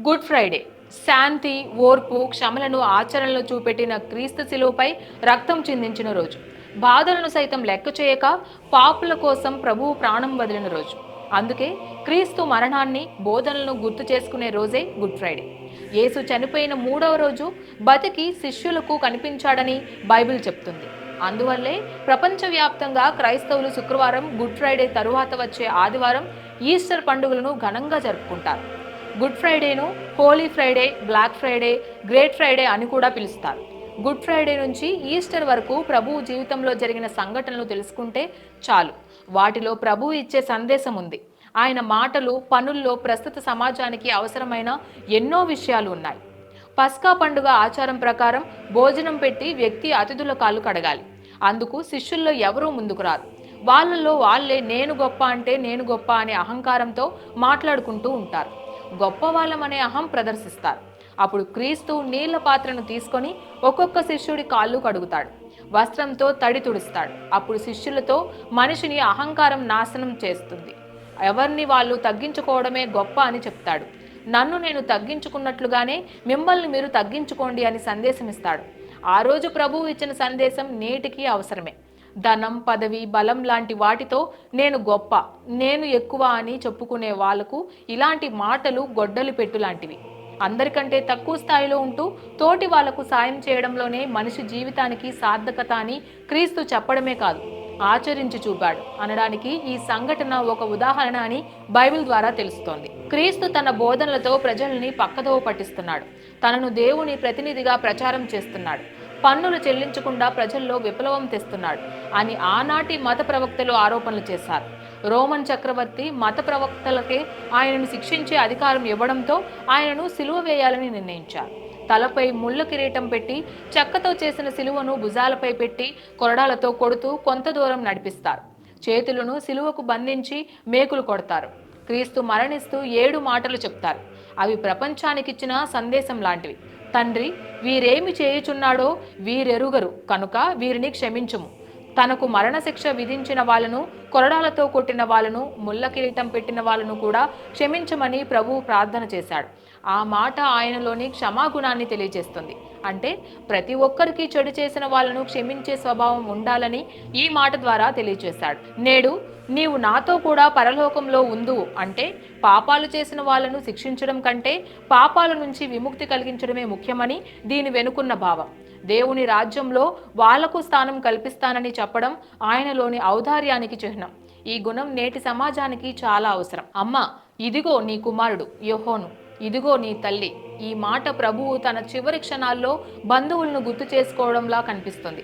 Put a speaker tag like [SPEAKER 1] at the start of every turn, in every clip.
[SPEAKER 1] Good Friday శాంతి, ఓర్పు, క్షమలను ఆచరణలో చూపెట్టిన క్రీస్తు శిలువపై రక్తం చిందించిన రోజు. బాధలను సైతం లెక్క చేయక పాపుల కోసం ప్రభువు ప్రాణం వదిలిన రోజు. అందుకే క్రీస్తు మరణాన్ని, బోధనలను గుర్తు చేసుకునే రోజే గుడ్ ఫ్రైడే. యేసు చనిపోయిన 3వ రోజు బతికి శిష్యులకు కనిపించాడని బైబిల్ చెప్తుంది. అందువల్లే ప్రపంచవ్యాప్తంగా క్రైస్తవులు శుక్రవారం, గుడ్ ఫ్రైడే తరువాత వచ్చే ఆదివారం ఈస్టర్ పండుగలను ఘనంగా జరుపుకుంటారు. గుడ్ ఫ్రైడేను holy Friday, black Friday, great Friday అని కూడా పిలుస్తారు. గుడ్ ఫ్రైడే నుంచి ఈస్టర్ వరకు ప్రభువు జీవితంలో జరిగిన సంఘటనలు తెలుసుకుంటే చాలు. వాటిలో ప్రభువు ఇచ్చే సందేశం ఉంది. ఆయన మాటలు, పనుల్లో ప్రస్తుత సమాజానికి అవసరమైన ఎన్నో విషయాలు ఉన్నాయి. పస్కా పండుగ ఆచారం ప్రకారం భోజనం పెట్టి వ్యక్తి అతిథుల కాళ్ళు కడగాలి. అందుకు శిష్యుల్లో ఎవరూ ముందుకు రారు. వాళ్ళల్లో వాళ్ళే నేను గొప్ప అంటే నేను గొప్ప అనే అహంకారంతో మాట్లాడుకుంటూ ఉంటారు. గొప్ప వాళ్ళమనే అహం ప్రదర్శిస్తారు. అప్పుడు క్రీస్తు నీళ్ల పాత్రను తీసుకొని ఒక్కొక్క శిష్యుడి కాళ్ళు కడుగుతాడు. వస్త్రంతో తడి తుడుస్తాడు. అప్పుడు శిష్యులతో మనిషిని అహంకారం నాశనం చేస్తుంది. ఎవరిని వాళ్ళు తగ్గించుకోవడమే గొప్ప అని చెప్తాడు. నన్ను నేను తగ్గించుకున్నట్లుగానే మిమ్మల్ని మీరు తగ్గించుకోండి అని సందేశం ఇస్తాడు. ఆ రోజు ప్రభువు ఇచ్చిన సందేశం నేటికి అవసరమే. ధనం, పదవి, బలం లాంటి వాటితో నేను గొప్ప, నేను ఎక్కువ అని చెప్పుకునే వాళ్లకు ఇలాంటి మాటలు గొడ్డలి పెట్టు లాంటివి. అందరికంటే తక్కువ స్థాయిలో ఉంటూ తోటి వాళ్లకు సాయం చేయడంలోనే మనిషి జీవితానికి సార్థకత అని క్రీస్తు చెప్పడమే కాదు, ఆచరించి చూపాడు అనడానికి ఈ సంఘటన ఒక ఉదాహరణ అని బైబిల్ ద్వారా తెలుస్తోంది. క్రీస్తు తన బోధనలతో ప్రజల్ని పక్కదోవ పట్టిస్తున్నాడు. తనను దేవుని ప్రతినిధిగా ప్రచారం చేస్తున్నాడు. పన్నులు చెల్లించకుండా ప్రజల్లో విప్లవం తెస్తున్నాడు అని ఆనాటి మత ప్రవక్తలు ఆరోపణలు చేశారు. రోమన్ చక్రవర్తి మత ప్రవక్తలకే ఆయనను శిక్షించే అధికారం ఇవ్వడంతో ఆయనను సిలువ వేయాలని నిర్ణయించారు. తలపై ముళ్ళ కిరీటం పెట్టి చెక్కతో చేసిన సిలువను భుజాలపై పెట్టి కొరడాలతో కొడుతూ కొంత దూరం నడిపిస్తారు. చేతులను సిలువకు బంధించి మేకులు కొడతారు. క్రీస్తు మరణిస్తూ 7 మాటలు చెప్తారు. అవి ప్రపంచానికిచ్చిన సందేశం లాంటివి. తండ్రి, వీరేమి చేయుచున్నాడో వీరెరుగరు కనుక వీరిని క్షమించుము. తనకు మరణశిక్ష విధించిన వాళ్ళను, కొరడాలతో కొట్టిన వాళ్ళను, ముళ్ళ కిరీటం పెట్టిన వాళ్ళను కూడా క్షమించమని ప్రభువు ప్రార్థన చేశాడు. ఆ మాట ఆయనలోని క్షమాగుణాన్ని తెలియజేస్తుంది. అంటే ప్రతి ఒక్కరికి చెడు చేసిన వాళ్ళను క్షమించే స్వభావం ఉండాలని ఈ మాట ద్వారా తెలియజేశాడు. నేడు నీవు నాతో కూడా పరలోకంలో ఉందు అంటే పాపాలు చేసిన వాళ్ళను శిక్షించడం కంటే పాపాల నుంచి విముక్తి కలిగించడమే ముఖ్యమని దీని వెనుకున్న భావం. దేవుని రాజ్యంలో వాళ్లకు స్థానం కల్పిస్తానని చెప్పడం ఆయనలోని ఔదార్యానికి చిహ్నం. ఈ గుణం నేటి సమాజానికి చాలా అవసరం. అమ్మా, ఇదిగో నీ కుమారుడు యోహోను, ఇదిగో నీ తల్లి. ఈ మాట ప్రభువు తన చివరి క్షణాల్లో బంధువులను గుర్తు చేసుకోవడంలా కనిపిస్తుంది.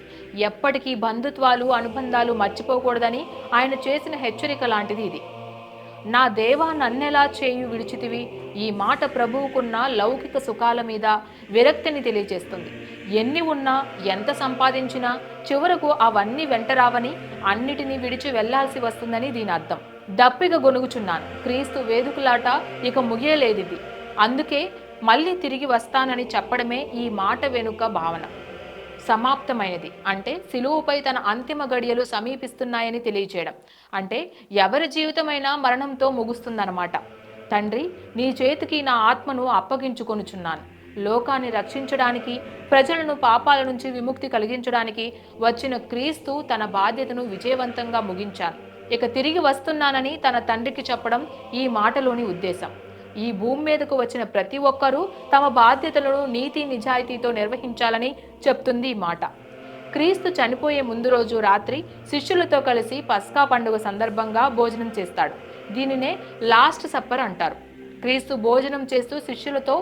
[SPEAKER 1] ఎప్పటికీ బంధుత్వాలు, అనుబంధాలు మర్చిపోకూడదని ఆయన చేసిన హెచ్చరిక లాంటిది ఇది. నా దేవా, నన్నెలా చేయు విడిచితివి. ఈ మాట ప్రభువుకున్న లౌకిక సుఖాల మీద విరక్తిని తెలియజేస్తుంది. ఎన్ని ఉన్నా, ఎంత సంపాదించినా చివరకు అవన్నీ వెంటరావని, అన్నిటినీ విడిచి వెళ్లాల్సి వస్తుందని దీని అర్థం. దప్పిక గొనుగుచున్నాను, క్రీస్తు వేదుకులాట ఇక ముగియలేదిది, అందుకే మళ్ళీ తిరిగి వస్తానని చెప్పడమే ఈ మాట వెనుక భావన. సమాప్తమైనది అంటే సిలువుపై తన అంతిమ గడియలు సమీపిస్తున్నాయని తెలియచేయడం. అంటే ఎవరి జీవితమైనా మరణంతో ముగుస్తుందన్నమాట. తండ్రి, నీ చేతికి నా ఆత్మను అప్పగించుకొనుచున్నాను. లోకాన్ని రక్షించడానికి, ప్రజలను పాపాల నుంచి విముక్తి కలిగించడానికి వచ్చిన క్రీస్తు తన బాధ్యతను విజయవంతంగా ముగించాను. ఇక తిరిగి వస్తున్నానని తన తండ్రికి చెప్పడం ఈ మాటలోని ఉద్దేశం. ఈ భూమి మీదకు వచ్చిన ప్రతి ఒక్కరూ తమ బాధ్యతలను నీతి నిజాయితీతో నిర్వహించాలని చెప్తుంది ఈ మాట. క్రీస్తు చనిపోయే ముందు రోజు రాత్రి శిష్యులతో కలిసి పస్కా పండుగ సందర్భంగా భోజనం చేస్తాడు. దీనినే లాస్ట్ సప్పర్ అంటారు. క్రీస్తు భోజనం చేస్తూ శిష్యులతో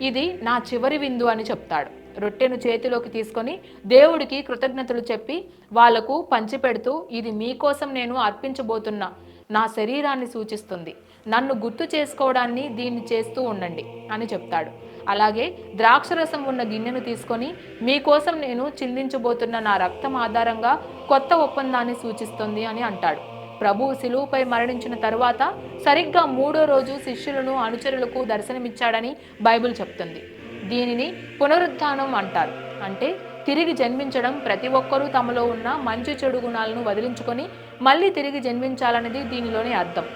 [SPEAKER 1] ఇది నా చివరి విందు అని చెప్తాడు. రొట్టెను చేతిలోకి తీసుకొని దేవుడికి కృతజ్ఞతలు చెప్పి వాళ్లకు పంచిపెడుతూ ఇది మీకోసం నేను అర్పించబోతున్నా నా శరీరాన్ని సూచిస్తుంది. నన్ను గుర్తు చేసుకోవడాన్ని దీన్ని చేస్తూ ఉండండి అని చెప్తాడు. అలాగే ద్రాక్షరసం ఉన్న గిన్నెను తీసుకొని మీకోసం నేను చిందించబోతున్న నా రక్తం ఆధారంగా కొత్త ఒప్పందాన్ని సూచిస్తుంది అని అంటాడు. ప్రభువు శిలువుపై మరణించిన తరువాత సరిగ్గా 3వ రోజు శిష్యులను, అనుచరులకు దర్శనమిచ్చాడని బైబిల్ చెప్తుంది. దీనిని పునరుత్థానం అంటారు. అంటే తిరిగి జన్మించడం. ప్రతి ఒక్కరూ తమలో ఉన్న మంచి చెడు గుణాలను వదిలించుకొని మళ్ళీ తిరిగి జన్మించాలనేది దీనిలోని అర్థం.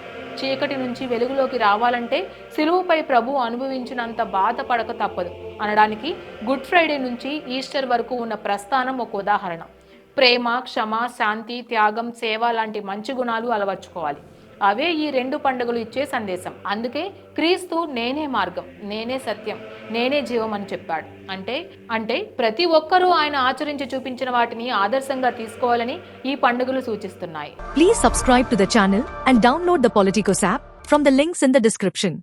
[SPEAKER 1] చీకటి నుంచి వెలుగులోకి రావాలంటే సిలువపై ప్రభు అనుభవించినంత బాధపడక తప్పదు అనడానికి గుడ్ ఫ్రైడే నుంచి ఈస్టర్ వరకు ఉన్న ప్రస్థానం ఒక ఉదాహరణ. ప్రేమ, క్షమ, శాంతి, త్యాగం, సేవ లాంటి మంచి గుణాలు అలవర్చుకోవాలి. అవే ఈ 2 పండుగలు ఇచ్చే సందేశం. అందుకే క్రీస్తు నేనే మార్గం, నేనే సత్యం, నేనే జీవం అని చెప్పాడు. అంటే ప్రతి ఒక్కరూ ఆయన ఆచరించి చూపించిన వాటిని ఆదర్శంగా తీసుకోవాలని ఈ పండుగలు సూచిస్తున్నాయి.
[SPEAKER 2] Please subscribe to the channel and download the Politicos app from the links in the description.